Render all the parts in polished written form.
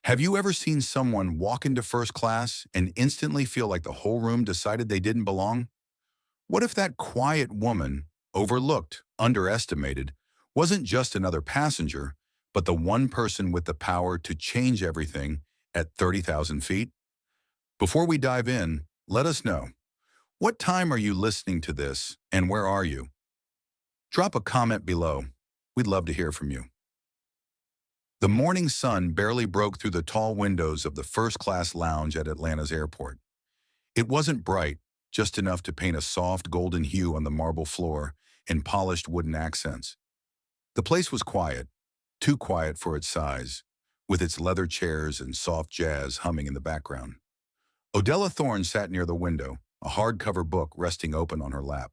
Have you ever seen someone walk into first class and instantly feel like the whole room decided they didn't belong? What if that quiet woman, overlooked, underestimated, wasn't just another passenger, but the one person with the power to change everything at 30,000 feet? Before we dive in, let us know. What time are you listening to this and where are you? Drop a comment below. We'd love to hear from you. The morning sun barely broke through the tall windows of the first-class lounge at Atlanta's airport. It wasn't bright, just enough to paint a soft golden hue on the marble floor and polished wooden accents. The place was quiet, too quiet for its size, with its leather chairs and soft jazz humming in the background. Odella Thorne sat near the window, a hardcover book resting open on her lap.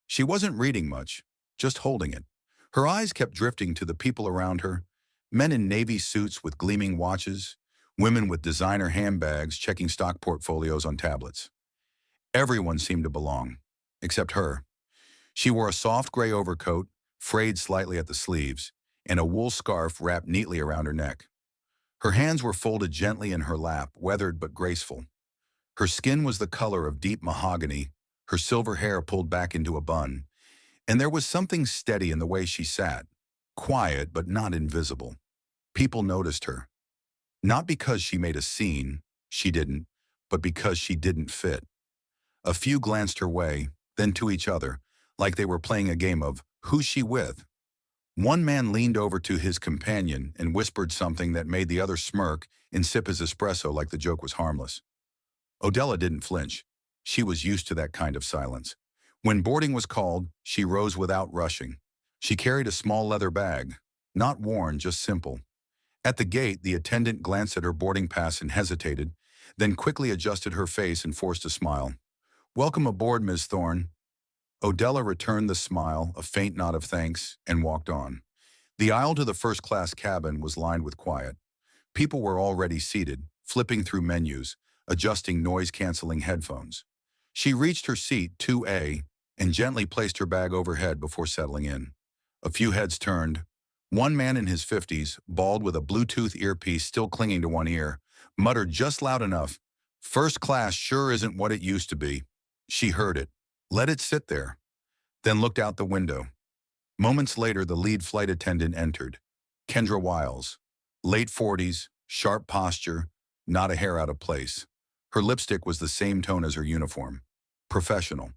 She wasn't reading much, just holding it. Her eyes kept drifting to the people around her, men in navy suits with gleaming watches, women with designer handbags checking stock portfolios on tablets. Everyone seemed to belong, except her. She wore a soft gray overcoat, frayed slightly at the sleeves, and a wool scarf wrapped neatly around her neck. Her hands were folded gently in her lap, weathered but graceful. Her skin was the color of deep mahogany, her silver hair pulled back into a bun, and there was something steady in the way she sat, quiet but not invisible. People noticed her. Not because she made a scene, she didn't, but because she didn't fit. A few glanced her way, then to each other, like they were playing a game of "Who's she with?" One man leaned over to his companion and whispered something that made the other smirk and sip his espresso like the joke was harmless. Odella didn't flinch. She was used to that kind of silence. When boarding was called, she rose without rushing. She carried a small leather bag, not worn, just simple. At the gate, the attendant glanced at her boarding pass and hesitated, then quickly adjusted her face and forced a smile. "Welcome aboard, Ms. Thorne." Odella returned the smile, a faint nod of thanks, and walked on. The aisle to the first-class cabin was lined with quiet. People were already seated, flipping through menus, adjusting noise-canceling headphones. She reached her seat, 2A, and gently placed her bag overhead before settling in. A few heads turned. One man in his 50s, bald with a Bluetooth earpiece still clinging to one ear, muttered just loud enough, "First class sure isn't what it used to be." She heard it, let it sit there, then looked out the window. Moments later, the lead flight attendant entered. Kendra Wiles, late 40s, sharp posture, not a hair out of place. Her lipstick was the same tone as her uniform. Professional.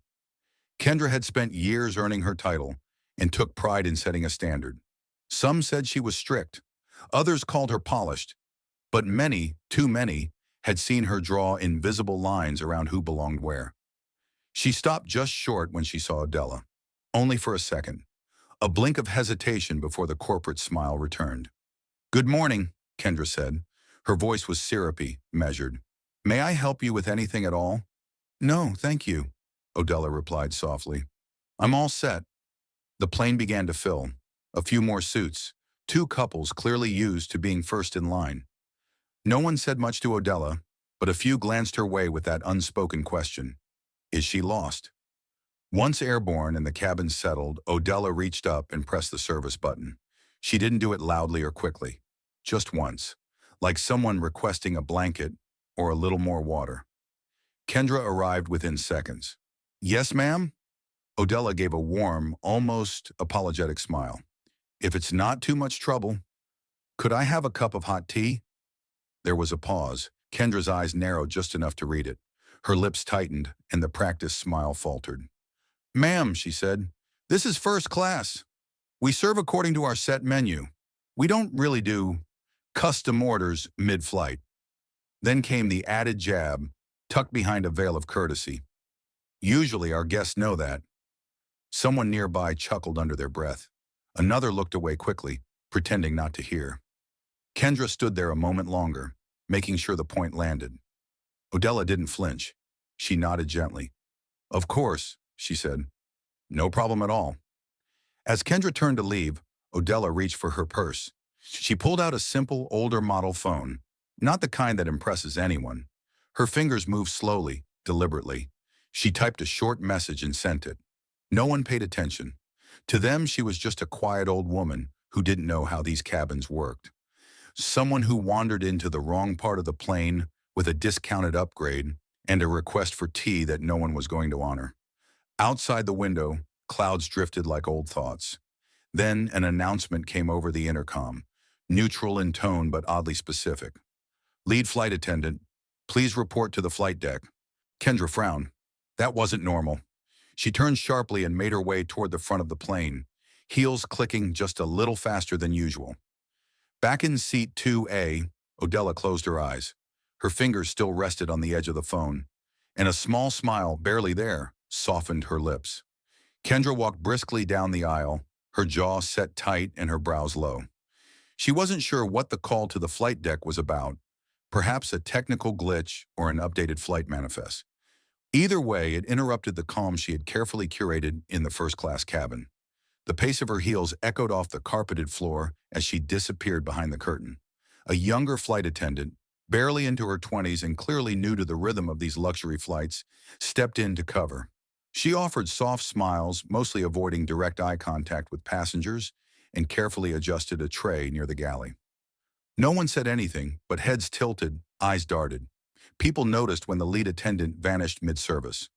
Kendra had spent years earning her title and took pride in setting a standard. Some said she was strict. Others called her polished. But many, too many, had seen her draw invisible lines around who belonged where. She stopped just short when she saw Odella. Only for a second. A blink of hesitation before the corporate smile returned. "Good morning," Kendra said. Her voice was syrupy, measured. "May I help you with anything at all?" "No, thank you," Odella replied softly. "I'm all set." The plane began to fill. A few more suits, two couples clearly used to being first in line. No one said much to Odella, but a few glanced her way with that unspoken question. Is she lost? Once airborne and the cabin settled, Odella reached up and pressed the service button. She didn't do it loudly or quickly. Just once, like someone requesting a blanket or a little more water. Kendra arrived within seconds. "Yes, ma'am?" Odella gave a warm, almost apologetic smile. "If it's not too much trouble, could I have a cup of hot tea?" There was a pause. Kendra's eyes narrowed just enough to read it. Her lips tightened, and the practiced smile faltered. "Ma'am," she said, "this is first class. We serve according to our set menu. We don't really do custom orders mid-flight." Then came the added jab, tucked behind a veil of courtesy. "Usually our guests know that." Someone nearby chuckled under their breath. Another looked away quickly, pretending not to hear. Kendra stood there a moment longer, making sure the point landed. Odella didn't flinch. She nodded gently. "Of course," she said. "No problem at all." As Kendra turned to leave, Odella reached for her purse. She pulled out a simple, older model phone, not the kind that impresses anyone. Her fingers moved slowly, deliberately. She typed a short message and sent it. No one paid attention. To them, she was just a quiet old woman who didn't know how these cabins worked. Someone who wandered into the wrong part of the plane with a discounted upgrade and a request for tea that no one was going to honor. Outside the window, clouds drifted like old thoughts. Then an announcement came over the intercom, neutral in tone but oddly specific. Lead flight attendant, please report to the flight deck. Kendra frowned. That wasn't normal. She turned sharply and made her way toward the front of the plane, heels clicking just a little faster than usual. Back in seat 2A, Odella closed her eyes. Her fingers still rested on the edge of the phone, and a small smile, barely there, softened her lips. Kendra walked briskly down the aisle, her jaw set tight and her brows low. She wasn't sure what the call to the flight deck was about, perhaps a technical glitch or an updated flight manifest. Either way, it interrupted the calm she had carefully curated in the first-class cabin. The pace of her heels echoed off the carpeted floor as she disappeared behind the curtain. A younger flight attendant, barely into her 20s and clearly new to the rhythm of these luxury flights, stepped in to cover. She offered soft smiles, mostly avoiding direct eye contact with passengers, and carefully adjusted a tray near the galley. No one said anything, but heads tilted, eyes darted. People noticed when the lead attendant vanished mid-service.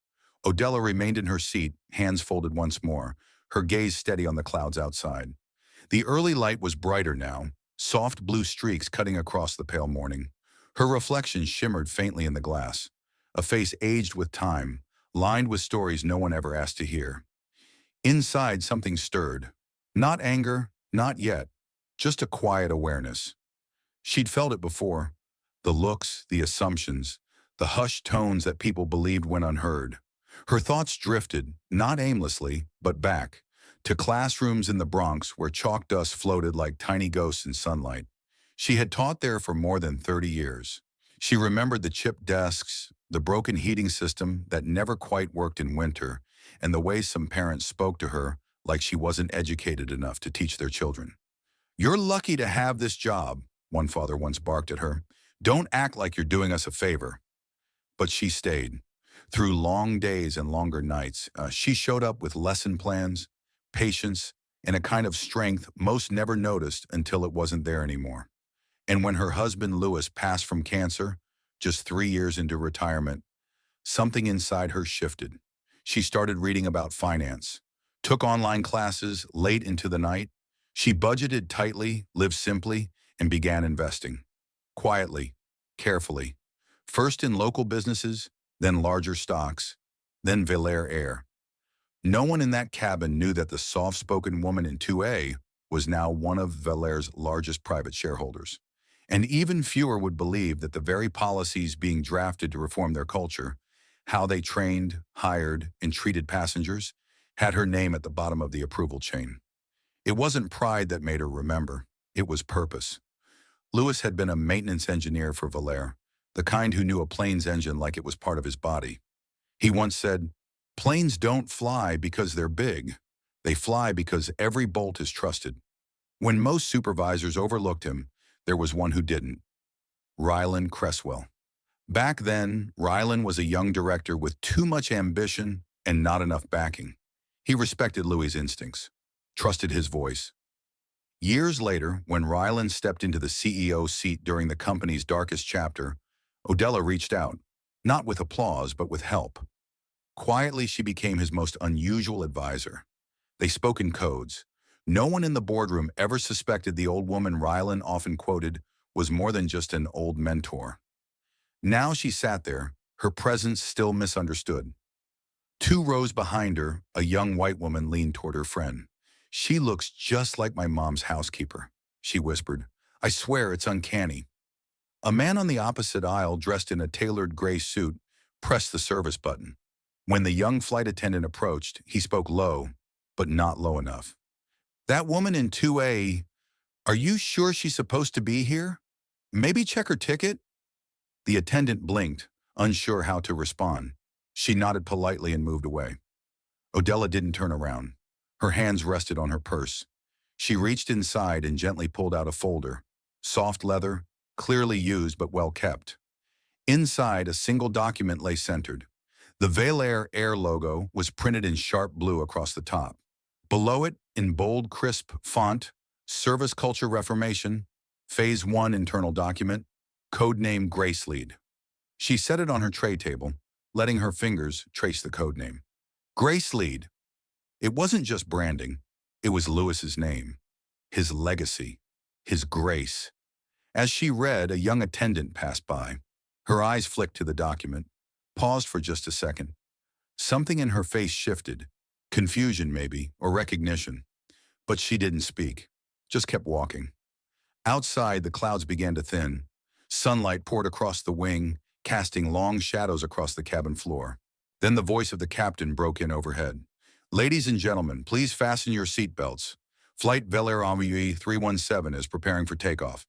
Odella remained in her seat, hands folded once more, her gaze steady on the clouds outside. The early light was brighter now, soft blue streaks cutting across the pale morning. Her reflection shimmered faintly in the glass, a face aged with time, lined with stories no one ever asked to hear. Inside, something stirred. Not anger, not yet, just a quiet awareness. She'd felt it before. The looks, the assumptions, the hushed tones that people believed went unheard. Her thoughts drifted, not aimlessly, but back, to classrooms in the Bronx where chalk dust floated like tiny ghosts in sunlight. She had taught there for more than 30 years. She remembered the chipped desks, the broken heating system that never quite worked in winter, and the way some parents spoke to her like she wasn't educated enough to teach their children. "You're lucky to have this job," one father once barked at her. "Don't act like you're doing us a favor." But she stayed. Through long days and longer nights, she showed up with lesson plans, patience, and a kind of strength most never noticed until it wasn't there anymore. And when her husband Louis passed from cancer, just 3 years into retirement, something inside her shifted. She started reading about finance, took online classes late into the night. She budgeted tightly, lived simply, and began investing. Quietly, carefully. First in local businesses, then larger stocks, then Velair Air. No one in that cabin knew that the soft-spoken woman in 2A was now one of Velair's largest private shareholders. And even fewer would believe that the very policies being drafted to reform their culture, how they trained, hired, and treated passengers, had her name at the bottom of the approval chain. It wasn't pride that made her remember. It was purpose. Louis had been a maintenance engineer for Velair, the kind who knew a plane's engine like it was part of his body. He once said, "Planes don't fly because they're big. They fly because every bolt is trusted." When most supervisors overlooked him, there was one who didn't. Rylan Cresswell. Back then, Rylan was a young director with too much ambition and not enough backing. He respected Louis' instincts, trusted his voice. Years later, when Rylan stepped into the CEO seat during the company's darkest chapter, Odella reached out, not with applause, but with help. Quietly, she became his most unusual advisor. They spoke in codes. No one in the boardroom ever suspected the old woman Rylan often quoted was more than just an old mentor. Now she sat there, her presence still misunderstood. 2 rows behind her, a young white woman leaned toward her friend. "She looks just like my mom's housekeeper," she whispered. "I swear it's uncanny." A man on the opposite aisle, dressed in a tailored gray suit, pressed the service button. When the young flight attendant approached, he spoke low, but not low enough. "That woman in 2A, are you sure she's supposed to be here? Maybe check her ticket?" The attendant blinked, unsure how to respond. She nodded politely and moved away. Odella didn't turn around. Her hands rested on her purse. She reached inside and gently pulled out a folder. Soft leather, clearly used but well kept. Inside, a single document lay centered. The Velair Air logo was printed in sharp blue across the top. Below it, in bold, crisp font, "Service Culture Reformation," Phase 1 internal document, codename Gracelead. She set it on her tray table, letting her fingers trace the codename. Gracelead. It wasn't just branding. It was Lewis's name, his legacy, his grace. As she read, a young attendant passed by. Her eyes flicked to the document, paused for just a second. Something in her face shifted, confusion maybe, or recognition. But she didn't speak, just kept walking. Outside, the clouds began to thin. Sunlight poured across the wing, casting long shadows across the cabin floor. Then the voice of the captain broke in overhead. Ladies and gentlemen, please fasten your seatbelts. Flight Belair Amui 317 is preparing for takeoff.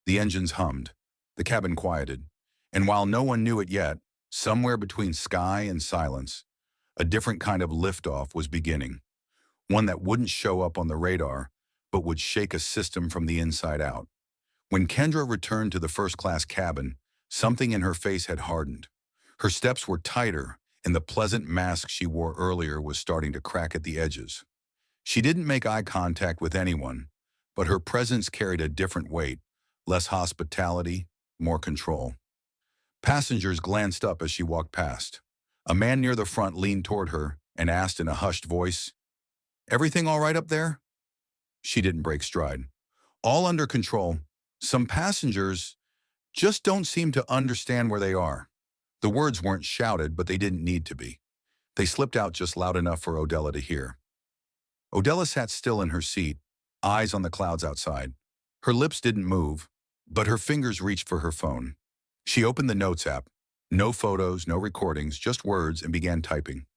The engines hummed. The cabin quieted. And while no one knew it yet, somewhere between sky and silence, a different kind of liftoff was beginning. One that wouldn't show up on the radar, but would shake a system from the inside out. When Kendra returned to the first-class cabin, something in her face had hardened. Her steps were tighter, and the pleasant mask she wore earlier was starting to crack at the edges. She didn't make eye contact with anyone, but her presence carried a different weight, less hospitality, more control. Passengers glanced up as she walked past. A man near the front leaned toward her and asked in a hushed voice, "Everything all right up there?" She didn't break stride. "All under control. Some passengers just don't seem to understand where they are." The words weren't shouted, but they didn't need to be. They slipped out just loud enough for Odella to hear. Odella sat still in her seat, eyes on the clouds outside. Her lips didn't move, but her fingers reached for her phone. She opened the Notes app. No photos, no recordings, just words, and began typing.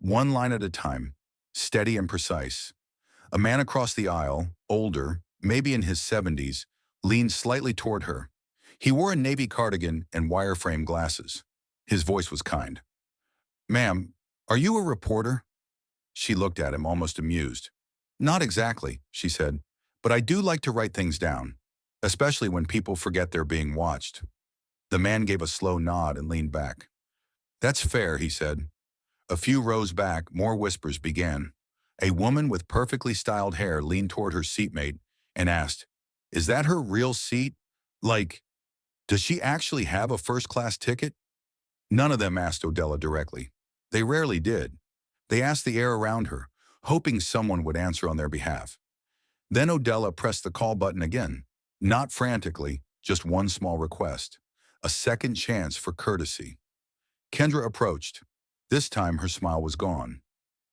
One line at a time, steady and precise. A man across the aisle, older, maybe in his 70s, leaned slightly toward her. He wore a navy cardigan and wireframe glasses. His voice was kind. "Ma'am, are you a reporter?" She looked at him, almost amused. "Not exactly," she said, "but I do like to write things down, especially when people forget they're being watched." The man gave a slow nod and leaned back. "That's fair," he said. A few rows back, more whispers began. A woman with perfectly styled hair leaned toward her seatmate and asked, "Is that her real seat? Like, does she actually have a first-class ticket?" None of them asked Odella directly. They rarely did. They asked the air around her, hoping someone would answer on their behalf. Then Odella pressed the call button again, not frantically, just one small request. A second chance for courtesy. Kendra approached. This time her smile was gone.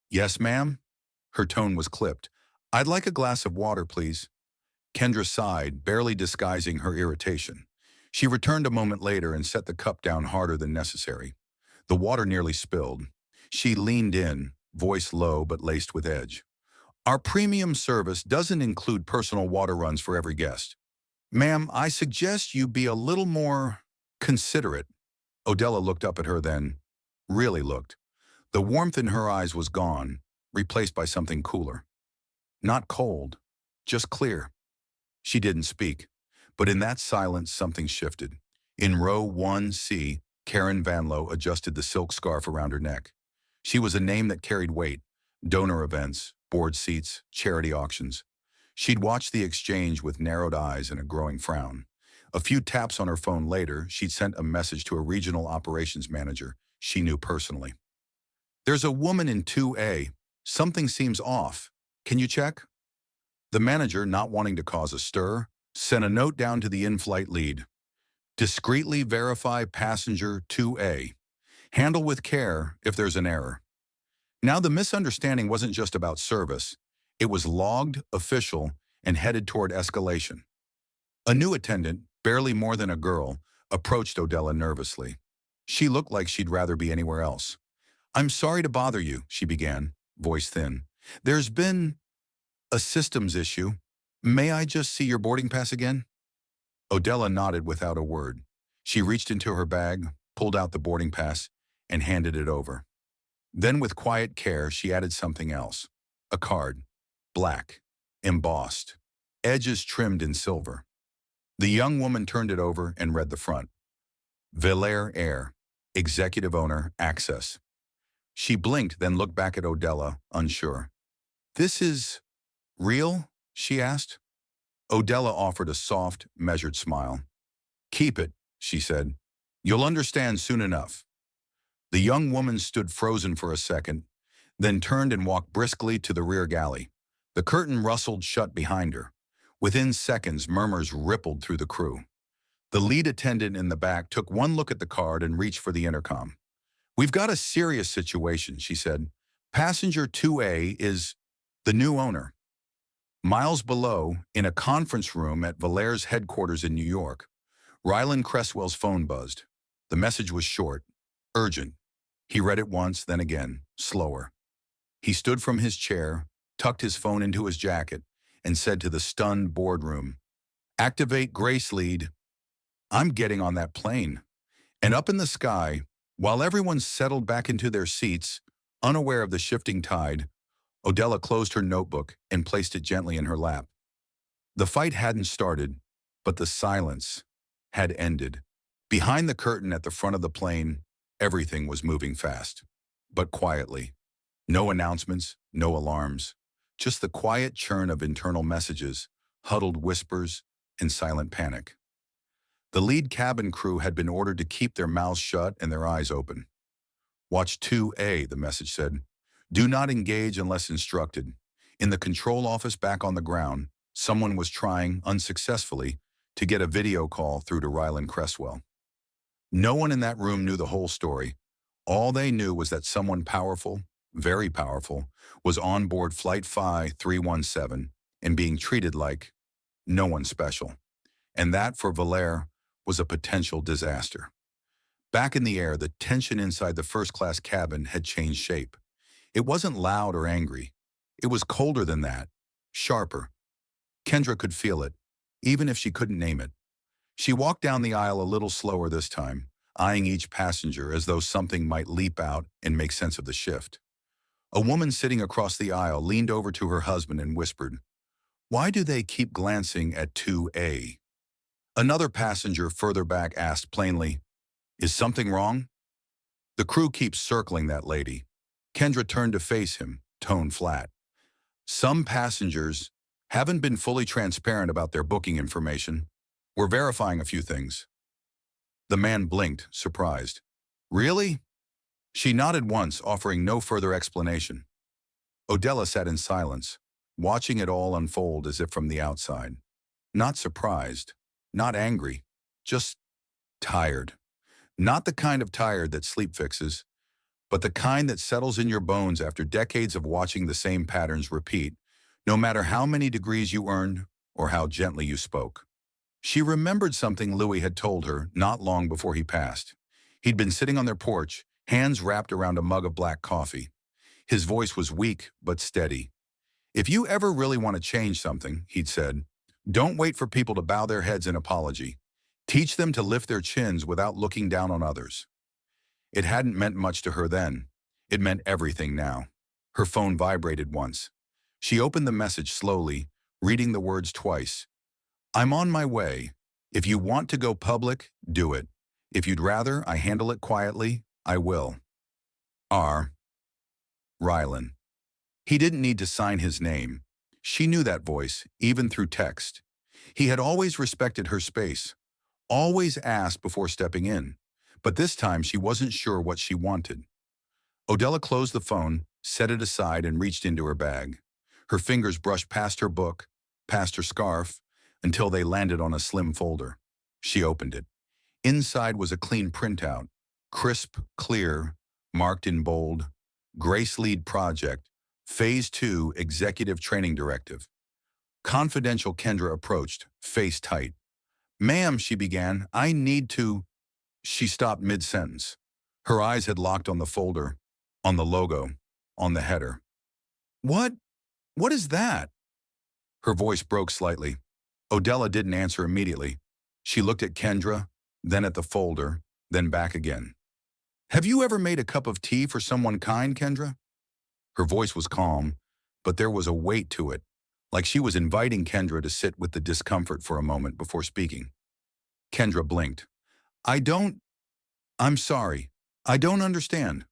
"Yes, ma'am?" Her tone was clipped. "I'd like a glass of water, please." Kendra sighed, barely disguising her irritation. She returned a moment later and set the cup down harder than necessary. The water nearly spilled. She leaned in, voice low but laced with edge. "Our premium service doesn't include personal water runs for every guest. Ma'am, I suggest you be a little more considerate." Odella looked up at her then, really looked. The warmth in her eyes was gone, replaced by something cooler. Not cold, just clear. She didn't speak, but in that silence something shifted. In row 1C, Karen Vanlo adjusted the silk scarf around her neck. She was a name that carried weight, donor events, board seats, charity auctions. She'd watched the exchange with narrowed eyes and a growing frown. A few taps on her phone later, she'd sent a message to a regional operations manager she knew personally. "There's a woman in 2A. Something seems off. Can you check?" The manager, not wanting to cause a stir, sent a note down to the in-flight lead. "Discreetly verify passenger 2A. Handle with care if there's an error." Now the misunderstanding wasn't just about service. It was logged, official, and headed toward escalation. A new attendant, barely more than a girl, approached Odella nervously. She looked like she'd rather be anywhere else. "I'm sorry to bother you," she began, voice thin. "There's been a systems issue. May I just see your boarding pass again?" Odella nodded without a word. She reached into her bag, pulled out the boarding pass, and handed it over. Then with quiet care, she added something else. A card. Black. Embossed. Edges trimmed in silver. The young woman turned it over and read the front. Belair Air. Executive owner, access. She blinked, then looked back at Odella, unsure. "This is real?" she asked. Odella offered a soft, measured smile. "Keep it," she said. "You'll understand soon enough." The young woman stood frozen for a second, then turned and walked briskly to the rear galley. The curtain rustled shut behind her. Within seconds, murmurs rippled through the crew. The lead attendant in the back took one look at the card and reached for the intercom. "We've got a serious situation," she said. "Passenger 2A is the new owner." Miles below, in a conference room at Valaire's headquarters in New York, Ryland Cresswell's phone buzzed. The message was short, urgent. He read it once, then again, slower. He stood from his chair, tucked his phone into his jacket, and said to the stunned boardroom, "Activate Grace Lead. I'm getting on that plane." And up in the sky, while everyone settled back into their seats, unaware of the shifting tide, Odella closed her notebook and placed it gently in her lap. The fight hadn't started, but the silence had ended. Behind the curtain at the front of the plane, everything was moving fast, but quietly. No announcements, no alarms, just the quiet churn of internal messages, huddled whispers, and silent panic. The lead cabin crew had been ordered to keep their mouths shut and their eyes open. "Watch 2A," the message said. "Do not engage unless instructed." In the control office back on the ground, someone was trying, unsuccessfully, to get a video call through to Ryland Cresswell. No one in that room knew the whole story. All they knew was that someone powerful, very powerful, was on board Flight Phi 317 and being treated like no one special. And that, for Valaire, was a potential disaster. Back in the air, the tension inside the first-class cabin had changed shape. It wasn't loud or angry. It was colder than that, sharper. Kendra could feel it, even if she couldn't name it. She walked down the aisle a little slower this time, eyeing each passenger as though something might leap out and make sense of the shift. A woman sitting across the aisle leaned over to her husband and whispered, "Why do they keep glancing at 2A?" Another passenger further back asked plainly, "Is something wrong?" "The crew keeps circling that lady." Kendra turned to face him, tone flat. "Some passengers haven't been fully transparent about their booking information. We're verifying a few things." The man blinked, surprised. "Really?" She nodded once, offering no further explanation. Odella sat in silence, watching it all unfold as if from the outside. Not surprised, not angry, just tired. Not the kind of tired that sleep fixes, but the kind that settles in your bones after decades of watching the same patterns repeat, no matter how many degrees you earned or how gently you spoke. She remembered something Louis had told her not long before he passed. He'd been sitting on their porch, hands wrapped around a mug of black coffee. His voice was weak but steady. "If you ever really want to change something," he'd said, "don't wait for people to bow their heads in apology. Teach them to lift their chins without looking down on others." It hadn't meant much to her then. It meant everything now. Her phone vibrated once. She opened the message slowly, reading the words twice. "I'm on my way. If you want to go public, do it. If you'd rather I handle it quietly, I will. R. Rylan." He didn't need to sign his name. She knew that voice, even through text. He had always respected her space, always asked before stepping in, but this time she wasn't sure what she wanted. Odella closed the phone, set it aside, and reached into her bag. Her fingers brushed past her book, past her scarf, until they landed on a slim folder. She opened it. Inside was a clean printout, crisp, clear, marked in bold, Grace Lead Project, Phase 2 Executive Training Directive. Confidential. Kendra approached, face tight. "Ma'am," she began, "I need to—" She stopped mid-sentence. Her eyes had locked on the folder, on the logo, on the header. What is that?" Her voice broke slightly. Odella didn't answer immediately. She looked at Kendra, then at the folder, then back again. "Have you ever made a cup of tea for someone kind, Kendra?" Her voice was calm, but there was a weight to it, like she was inviting Kendra to sit with the discomfort for a moment before speaking. Kendra blinked. I'm sorry. I don't understand."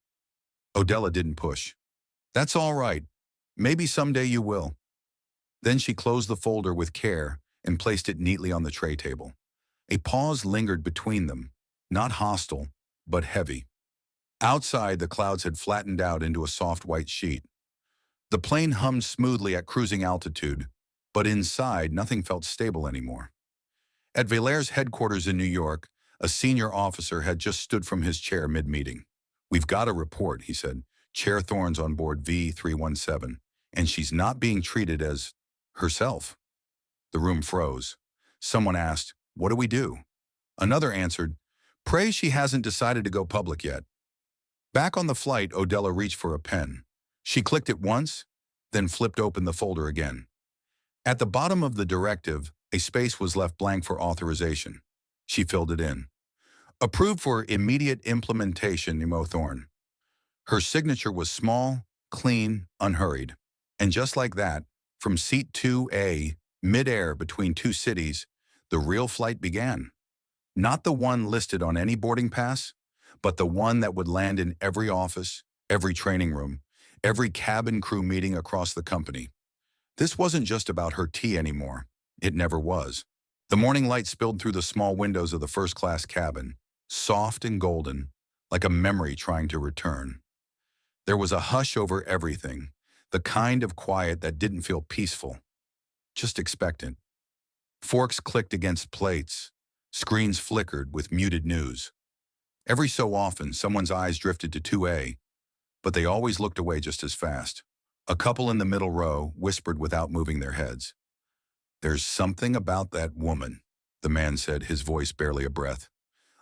Odella didn't push. "That's all right. Maybe someday you will." Then she closed the folder with care and placed it neatly on the tray table. A pause lingered between them, not hostile, but heavy. Outside, the clouds had flattened out into a soft white sheet. The plane hummed smoothly at cruising altitude, but inside, nothing felt stable anymore. At Valaire's headquarters in New York, a senior officer had just stood from his chair mid-meeting. "We've got a report," he said. "Chair Thorne's on board V317, and she's not being treated as herself." The room froze. Someone asked, "What do we do?" Another answered, "Pray she hasn't decided to go public yet." Back on the flight, Odella reached for a pen. She clicked it once, then flipped open the folder again. At the bottom of the directive, a space was left blank for authorization. She filled it in. "Approved for immediate implementation, Nemo Thorne." Her signature was small, clean, unhurried. And just like that, from seat 2A, midair between two cities, the real flight began. Not the one listed on any boarding pass, but the one that would land in every office, every training room, every cabin crew meeting across the company. This wasn't just about her tea anymore. It never was. The morning light spilled through the small windows of the first-class cabin, soft and golden, like a memory trying to return. There was a hush over everything, the kind of quiet that didn't feel peaceful, just expectant. Forks clicked against plates. Screens flickered with muted news. Every so often, someone's eyes drifted to 2A, but they always looked away just as fast. A couple in the middle row whispered without moving their heads. "There's something about that woman," the man said, his voice barely a breath.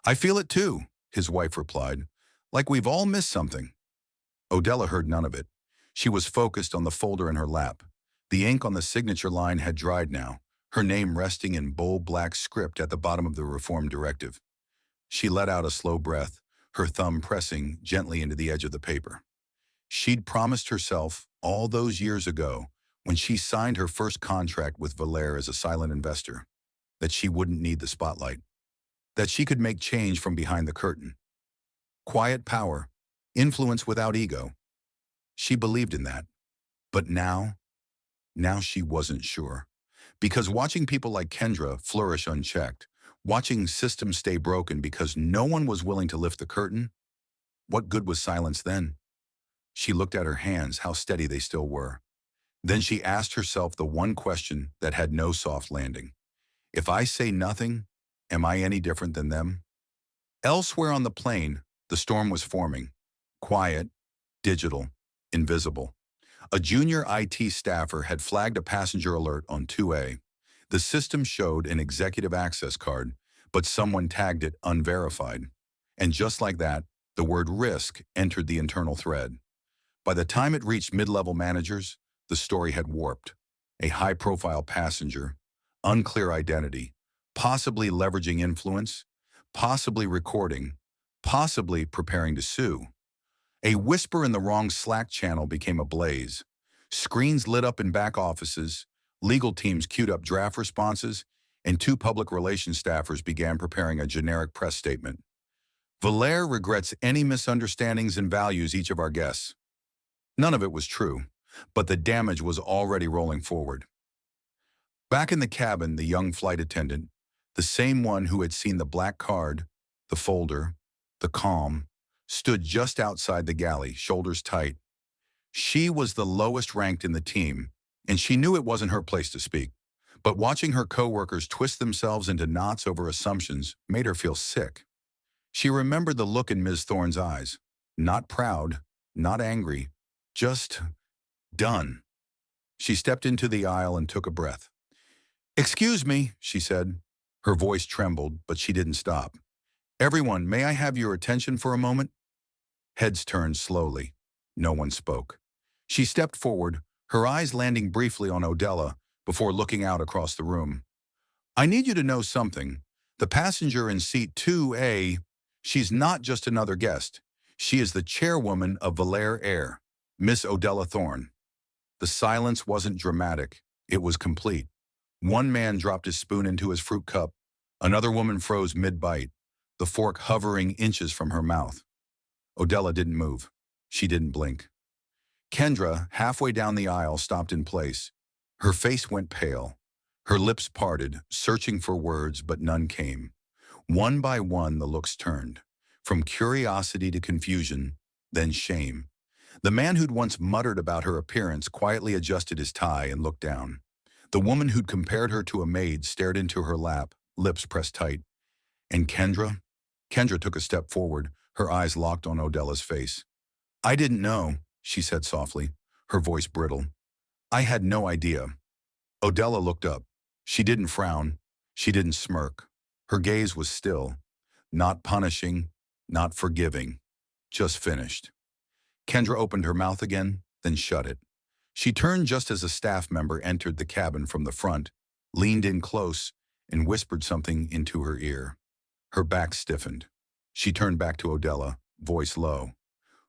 "I feel it too," his wife replied, "like we've all missed something." Odella heard none of it. She was focused on the folder in her lap. The ink on the signature line had dried now, her name resting in bold black script at the bottom of the reform directive. She let out a slow breath, her thumb pressing gently into the edge of the paper. She'd promised herself, all those years ago, when she signed her first contract with Valaire as a silent investor, that she wouldn't need the spotlight, that she could make change from behind the curtain. Quiet power, influence without ego. She believed in that. But now she wasn't sure. Because watching people like Kendra flourish unchecked, watching systems stay broken because no one was willing to lift the curtain, what good was silence then? She looked at her hands, how steady they still were. Then she asked herself the one question that had no soft landing. If I say nothing, am I any different than them? Elsewhere on the plane, the storm was forming. Quiet, digital, invisible. A junior IT staffer had flagged a passenger alert on 2A. The system showed an executive access card, but someone tagged it unverified. And just like that, the word risk entered the internal thread. By the time it reached mid-level managers, the story had warped. A high-profile passenger, unclear identity, possibly leveraging influence, possibly recording, possibly preparing to sue. A whisper in the wrong Slack channel became a blaze. Screens lit up in back offices, legal teams queued up draft responses, and two public relations staffers began preparing a generic press statement. Valaire regrets any misunderstandings and values each of our guests. None of it was true, but the damage was already rolling forward. Back in the cabin, the young flight attendant, the same one who had seen the black card, the folder, the calm, stood just outside the galley, shoulders tight. She was the lowest ranked in the team, and she knew it wasn't her place to speak. But watching her coworkers twist themselves into knots over assumptions made her feel sick. She remembered the look in Ms. Thorne's eyes. Not proud, not angry, just done. She stepped into the aisle and took a breath. "Excuse me," she said. Her voice trembled, but she didn't stop. "Everyone, may I have your attention for a moment?" Heads turned slowly. No one spoke. She stepped forward, her eyes landing briefly on Odella before looking out across the room. "I need you to know something. The passenger in seat 2A, she's not just another guest. She is the chairwoman of Valaire Air, Miss Odella Thorne." The silence wasn't dramatic. It was complete. One man dropped his spoon into his fruit cup. Another woman froze mid-bite, the fork hovering inches from her mouth. Odella didn't move. She didn't blink. Kendra, halfway down the aisle, stopped in place. Her face went pale. Her lips parted, searching for words, but none came. One by one, the looks turned, from curiosity to confusion, then shame. The man who'd once muttered about her appearance quietly adjusted his tie and looked down. The woman who'd compared her to a maid stared into her lap, lips pressed tight. And Kendra? Kendra took a step forward, her eyes locked on Odella's face. I didn't know, she said softly, her voice brittle. I had no idea. Odella looked up. She didn't frown. She didn't smirk. Her gaze was still, not punishing, not forgiving, just finished. Kendra opened her mouth again, then shut it. She turned just as a staff member entered the cabin from the front, leaned in close, and whispered something into her ear. Her back stiffened. She turned back to Odella, voice low.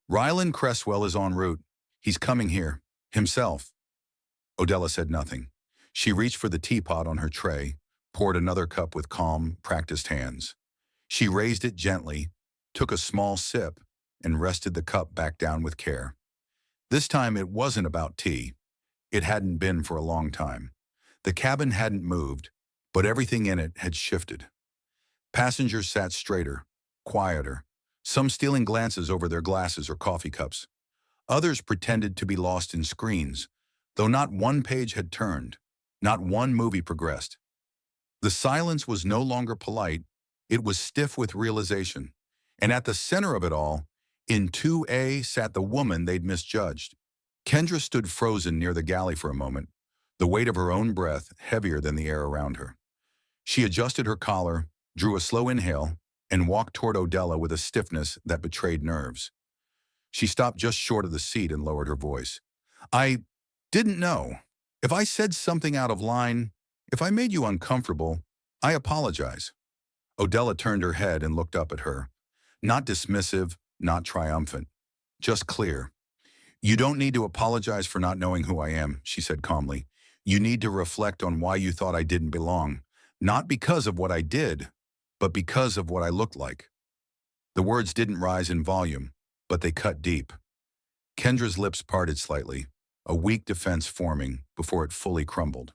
Ryland Cresswell is en route. He's coming here. Himself. Odella said nothing. She reached for the teapot on her tray, poured another cup with calm, practiced hands. She raised it gently, took a small sip, and rested the cup back down with care. This time it wasn't about tea. It hadn't been for a long time. The cabin hadn't moved, but everything in it had shifted. Passengers sat straighter, quieter, some stealing glances over their glasses or coffee cups. Others pretended to be lost in screens, though not one page had turned, not one movie progressed. The silence was no longer polite, it was stiff with realization. And at the center of it all, in 2A sat the woman they'd misjudged. Kendra stood frozen near the galley for a moment, the weight of her own breath heavier than the air around her. She adjusted her collar, drew a slow inhale, and walked toward Odella with a stiffness that betrayed nerves. She stopped just short of the seat and lowered her voice. I didn't know. If I said something out of line, if I made you uncomfortable, I apologize. Odella turned her head and looked up at her. Not dismissive, not triumphant, just clear. You don't need to apologize for not knowing who I am, she said calmly. You need to reflect on why you thought I didn't belong, not because of what I did, but because of what I looked like. The words didn't rise in volume, but they cut deep. Kendra's lips parted slightly, a weak defense forming before it fully crumbled.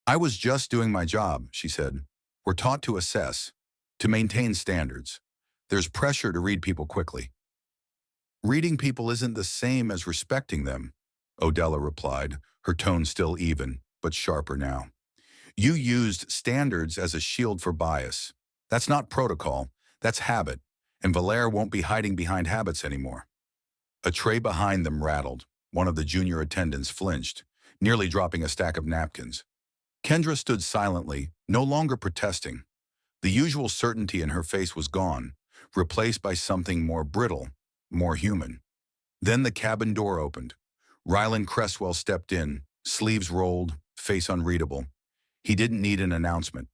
I was just doing my job, she said. We're taught to assess, to maintain standards. There's pressure to read people quickly. Reading people isn't the same as respecting them, Odella replied, her tone still even, but sharper now. You used standards as a shield for bias. That's not protocol, that's habit, and Valère won't be hiding behind habits anymore. A tray behind them rattled. One of the junior attendants flinched, nearly dropping a stack of napkins. Kendra stood silently, no longer protesting. The usual certainty in her face was gone, replaced by something more brittle, more human. Then the cabin door opened. Ryland Cresswell stepped in, sleeves rolled, face unreadable. He didn't need an announcement.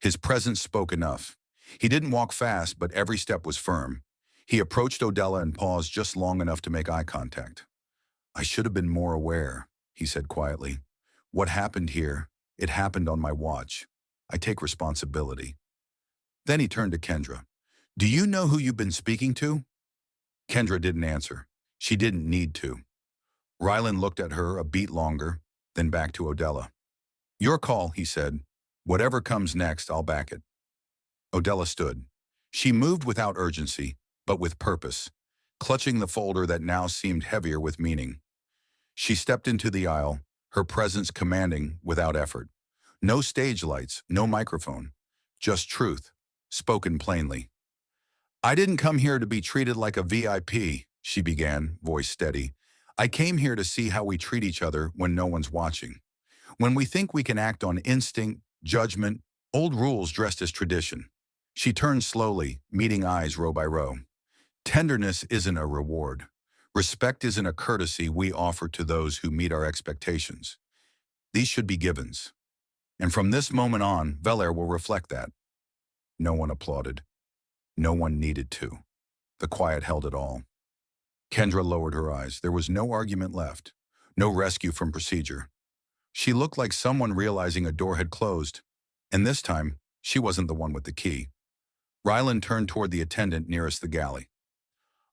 His presence spoke enough. He didn't walk fast, but every step was firm. He approached Odella and paused just long enough to make eye contact. I should have been more aware, he said quietly. What happened here, it happened on my watch. I take responsibility. Then he turned to Kendra. Do you know who you've been speaking to? Kendra didn't answer. She didn't need to. Ryland looked at her a beat longer, then back to Odella. Your call, he said. Whatever comes next, I'll back it. Odella stood. She moved without urgency, but with purpose, clutching the folder that now seemed heavier with meaning. She stepped into the aisle, her presence commanding without effort. No stage lights, no microphone, just truth, spoken plainly. I didn't come here to be treated like a VIP, she began, voice steady. I came here to see how we treat each other when no one's watching. When we think we can act on instinct, judgment, old rules dressed as tradition. She turned slowly, meeting eyes row by row. Tenderness isn't a reward. Respect isn't a courtesy we offer to those who meet our expectations. These should be givens. And from this moment on, Valère will reflect that. No one applauded. No one needed to. The quiet held it all. Kendra lowered her eyes. There was no argument left. No rescue from procedure. She looked like someone realizing a door had closed. And this time, she wasn't the one with the key. Ryland turned toward the attendant nearest the galley.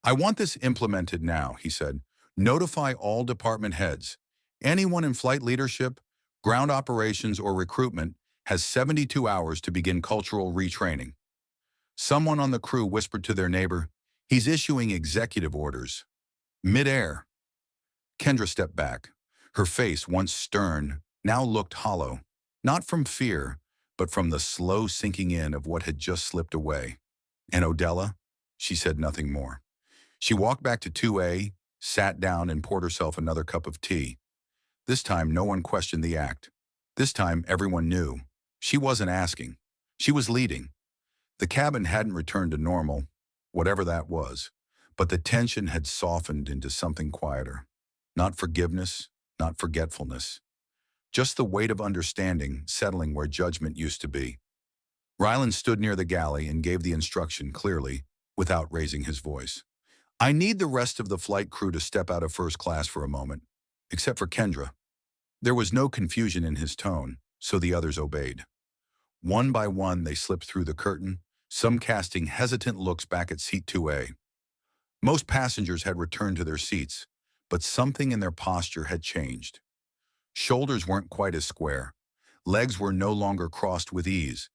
I want this implemented now, he said. Notify all department heads. Anyone in flight leadership, Ground operations or recruitment has 72 hours to begin cultural retraining. Someone on the crew whispered to their neighbor, "He's issuing executive orders." Mid-air, Kendra stepped back. Her face, once stern, now looked hollow, not from fear, but from the slow sinking in of what had just slipped away. And Odella? She said nothing more. She walked back to 2A, sat down, and poured herself another cup of tea. This time, no one questioned the act. This time, everyone knew. She wasn't asking. She was leading. The cabin hadn't returned to normal, whatever that was, but the tension had softened into something quieter. Not forgiveness, not forgetfulness. Just the weight of understanding settling where judgment used to be. Ryland stood near the galley and gave the instruction clearly, without raising his voice. "I need the rest of the flight crew to step out of first class for a moment, except for Kendra." There was no confusion in his tone, so the others obeyed. One by one, they slipped through the curtain, some casting hesitant looks back at seat 2A. Most passengers had returned to their seats, but something in their posture had changed. Shoulders weren't quite as square. Legs were no longer crossed with ease.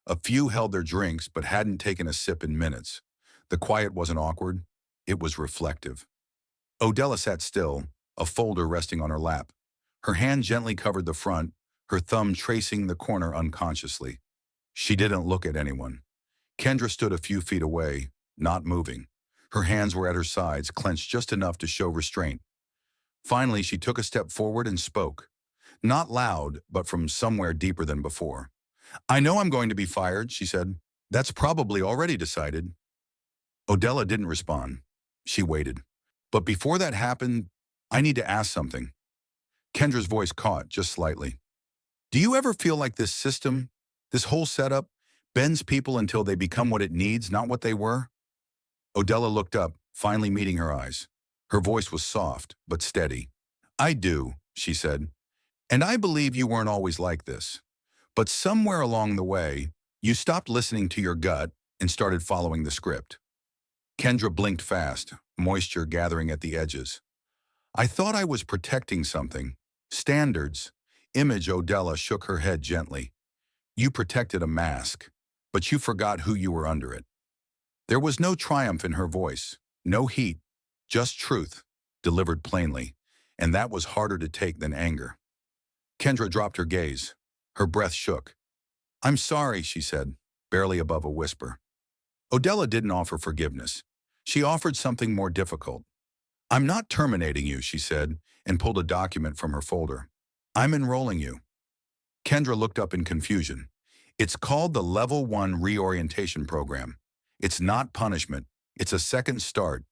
A few held their drinks but hadn't taken a sip in minutes. The quiet wasn't awkward. It was reflective. Odella sat still, a folder resting on her lap. Her hand gently covered the front, her thumb tracing the corner unconsciously. She didn't look at anyone. Kendra stood a few feet away, not moving. Her hands were at her sides, clenched just enough to show restraint. Finally, she took a step forward and spoke. Not loud, but from somewhere deeper than before. "I know I'm going to be fired," she said. "That's probably already decided." Odella didn't respond. She waited. "But before that happened, I need to ask something." Kendra's voice caught just slightly. "Do you ever feel like this system, this whole setup, bends people until they become what it needs, not what they were?" Odella looked up, finally meeting her eyes. Her voice was soft, but steady. "I do," she said. "And I believe you weren't always like this. But somewhere along the way, you stopped listening to your gut and started following the script." Kendra blinked fast, moisture gathering at the edges. "I thought I was protecting something. Standards." Image Odella shook her head gently. "You protected a mask, but you forgot who you were under it." There was no triumph in her voice, no heat, just truth, delivered plainly, and that was harder to take than anger. Kendra dropped her gaze. Her breath shook. "I'm sorry," she said, barely above a whisper. Odella didn't offer forgiveness. She offered something more difficult. "I'm not terminating you," she said, and pulled a document from her folder. "I'm enrolling you." Kendra looked up in confusion. "It's called the Level 1 Reorientation Program. It's not punishment. It's a second start.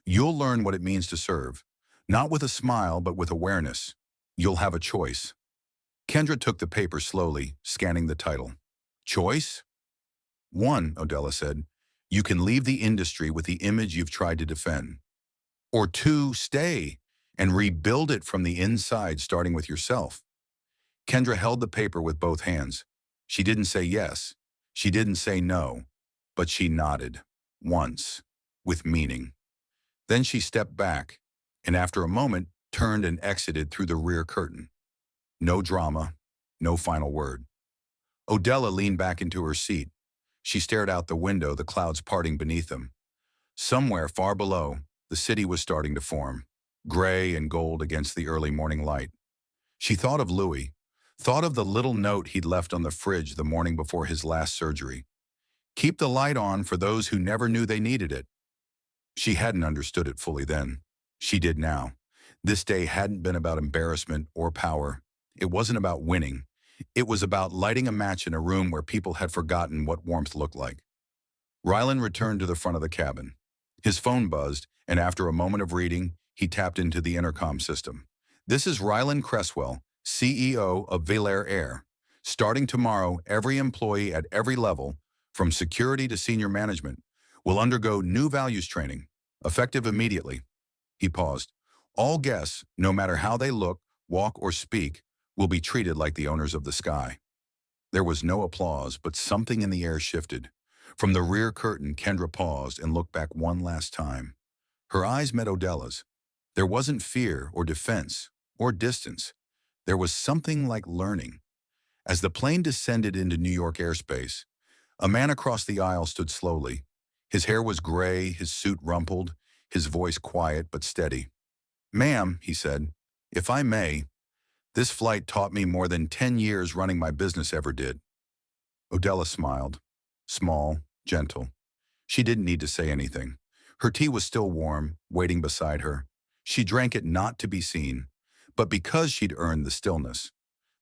You'll learn what it means to serve. Not with a smile, but with awareness. You'll have a choice." Kendra took the paper slowly, scanning the title. "Choice?" "1," Odella said, "you can leave the industry with the image you've tried to defend. Or 2, stay and rebuild it from the inside, starting with yourself." Kendra held the paper with both hands. She didn't say yes. She didn't say no. But she nodded. Once. With meaning. Then she stepped back, and after a moment, turned and exited through the rear curtain. No drama. No final word. Odella leaned back into her seat. She stared out the window, the clouds parting beneath them. Somewhere far below, the city was starting to form, gray and gold against the early morning light. She thought of Louis, thought of the little note he'd left on the fridge the morning before his last surgery. "Keep the light on for those who never knew they needed it." She hadn't understood it fully then. She did now. This day hadn't been about embarrassment or power. It wasn't about winning. It was about lighting a match in a room where people had forgotten what warmth looked like. Ryland returned to the front of the cabin. His phone buzzed, and after a moment of reading, he tapped into the intercom system. "This is Ryland Cresswell, CEO of Villair Air. Starting tomorrow, every employee at every level, from security to senior management, will undergo new values training, effective immediately." He paused. "All guests, no matter how they look, walk, or speak, will be treated like the owners of the sky." There was no applause, but something in the air shifted. From the rear curtain, Kendra paused and looked back one last time. Her eyes met Odella's. There wasn't fear or defense or distance, There was something like learning. As the plane descended into New York airspace, a man across the aisle stood slowly. His hair was gray, his suit rumpled, his voice quiet but steady. "Ma'am," he said, "if I may, this flight taught me more than 10 years running my business ever did." Odella smiled. Small, gentle. She didn't need to say anything. Her tea was still warm, waiting beside her. She drank it not to be seen, but because she'd earned the stillness.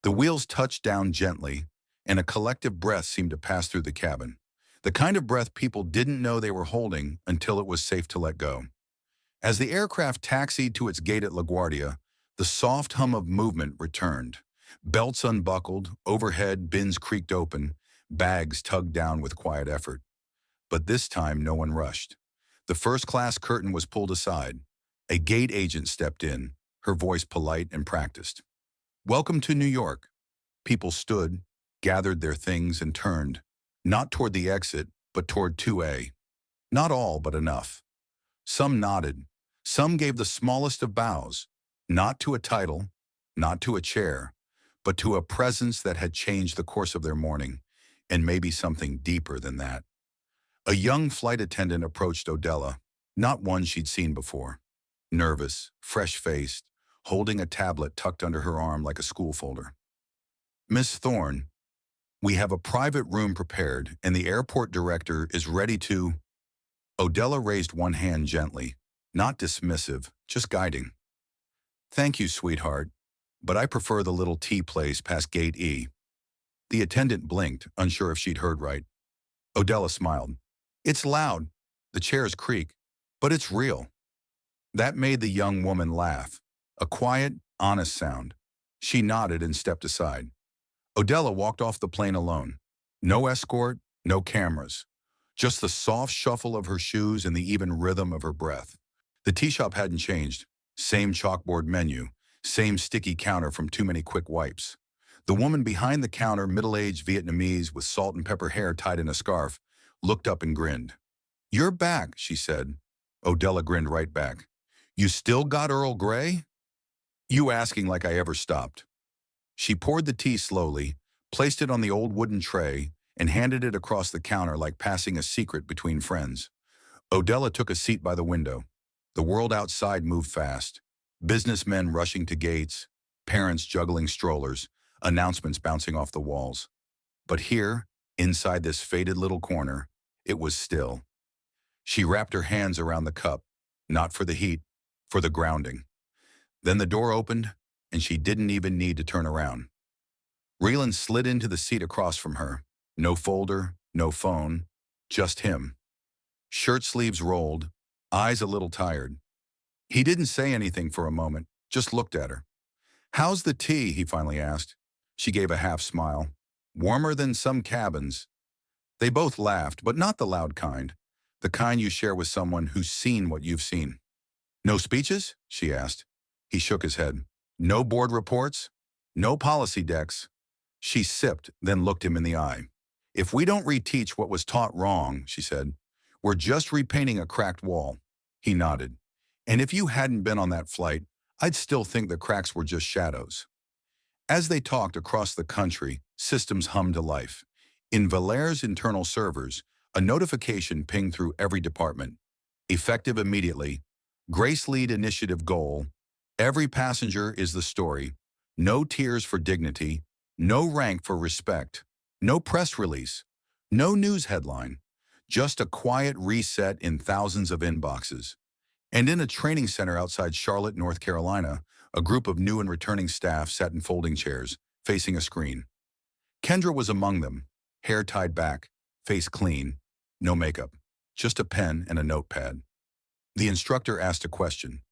The wheels touched down gently, and a collective breath seemed to pass through the cabin. The kind of breath people didn't know they were holding until it was safe to let go. As the aircraft taxied to its gate at LaGuardia, the soft hum of movement returned. Belts unbuckled, overhead bins creaked open, bags tugged down with quiet effort. But this time no one rushed. The first-class curtain was pulled aside. A gate agent stepped in, her voice polite and practiced. "Welcome to New York." People stood, gathered their things, and turned, not toward the exit, but toward 2A. Not all, but enough. Some nodded. Some gave the smallest of bows, not to a title, not to a chair, but to a presence that had changed the course of their morning, and maybe something deeper than that. A young flight attendant approached Odella, not one she'd seen before. Nervous, fresh-faced, holding a tablet tucked under her arm like a school folder. "Miss Thorne, we have a private room prepared, and the airport director is ready to—" Odella raised one hand gently, not dismissive, just guiding. "Thank you, sweetheart, but I prefer the little tea place past Gate E." The attendant blinked, unsure if she'd heard right. Odella smiled. "It's loud, the chairs creak, but it's real." That made the young woman laugh, a quiet, honest sound. She nodded and stepped aside. Odella walked off the plane alone. No escort, no cameras. Just the soft shuffle of her shoes and the even rhythm of her breath. The tea shop hadn't changed. Same chalkboard menu. Same sticky counter from too many quick wipes. The woman behind the counter, middle-aged Vietnamese with salt and pepper hair tied in a scarf, looked up and grinned. "You're back," she said. Odella grinned right back. "You still got Earl Grey?" "You asking like I ever stopped." She poured the tea slowly, placed it on the old wooden tray, and handed it across the counter like passing a secret between friends. Odella took a seat by the window. The world outside moved fast. Businessmen rushing to gates, parents juggling strollers, announcements bouncing off the walls. But here, inside this faded little corner, it was still. She wrapped her hands around the cup, not for the heat, for the grounding. Then the door opened, and she didn't even need to turn around. Reelan slid into the seat across from her. No folder, no phone, just him. Shirt sleeves rolled, eyes a little tired. He didn't say anything for a moment, just looked at her. "How's the tea?" he finally asked. She gave a half smile. "Warmer than some cabins." They both laughed, but not the loud kind. The kind you share with someone who's seen what you've seen. "No speeches?" she asked. He shook his head. "No board reports? No policy decks?" She sipped, then looked him in the eye. "If we don't reteach what was taught wrong," she said, "we're just repainting a cracked wall." He nodded. "And if you hadn't been on that flight, I'd still think the cracks were just shadows." As they talked across the country, systems hummed to life. In Valaire's internal servers, a notification pinged through every department. Effective immediately. Grace Lead Initiative goal. Every passenger is the story. No tiers for dignity. No rank for respect. No press release. No news headline. Just a quiet reset in thousands of inboxes. And in a training center outside Charlotte, North Carolina, a group of new and returning staff sat in folding chairs, facing a screen. Kendra was among them, hair tied back, face clean, no makeup, just a pen and a notepad. The instructor asked a question.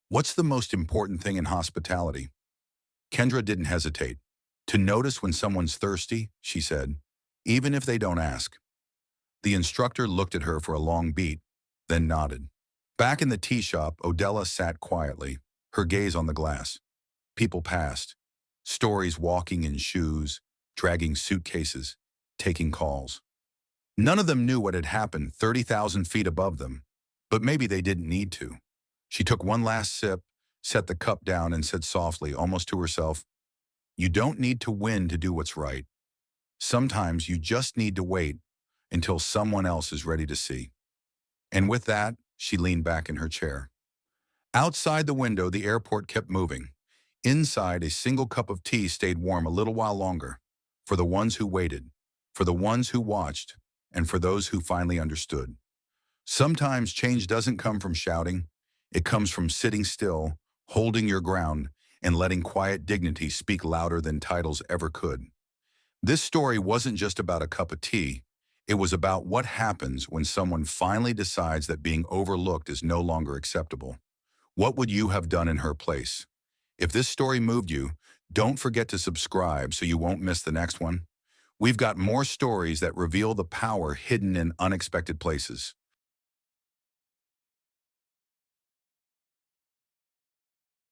"What's the most important thing in hospitality?" Kendra didn't hesitate. "To notice when someone's thirsty," she said, "even if they don't ask." The instructor looked at her for a long beat, then nodded. Back in the tea shop, Odella sat quietly, her gaze on the glass. People passed. Stories walking in shoes, dragging suitcases, taking calls. None of them knew what had happened 30,000 feet above them, but maybe they didn't need to. She took one last sip, set the cup down, and said softly, almost to herself, You don't need to win to do what's right. Sometimes you just need to wait until someone else is ready to see. And with that, she leaned back in her chair. Outside the window, the airport kept moving. Inside, a single cup of tea stayed warm a little while longer, for the ones who waited, for the ones who watched, and for those who finally understood. Sometimes change doesn't come from shouting. It comes from sitting still, holding your ground, and letting quiet dignity speak louder than titles ever could. This story wasn't just about a cup of tea. It was about what happens when someone finally decides that being overlooked is no longer acceptable. What would you have done in her place? If this story moved you, don't forget to subscribe so you won't miss the next one. We've got more stories that reveal the power hidden in unexpected places.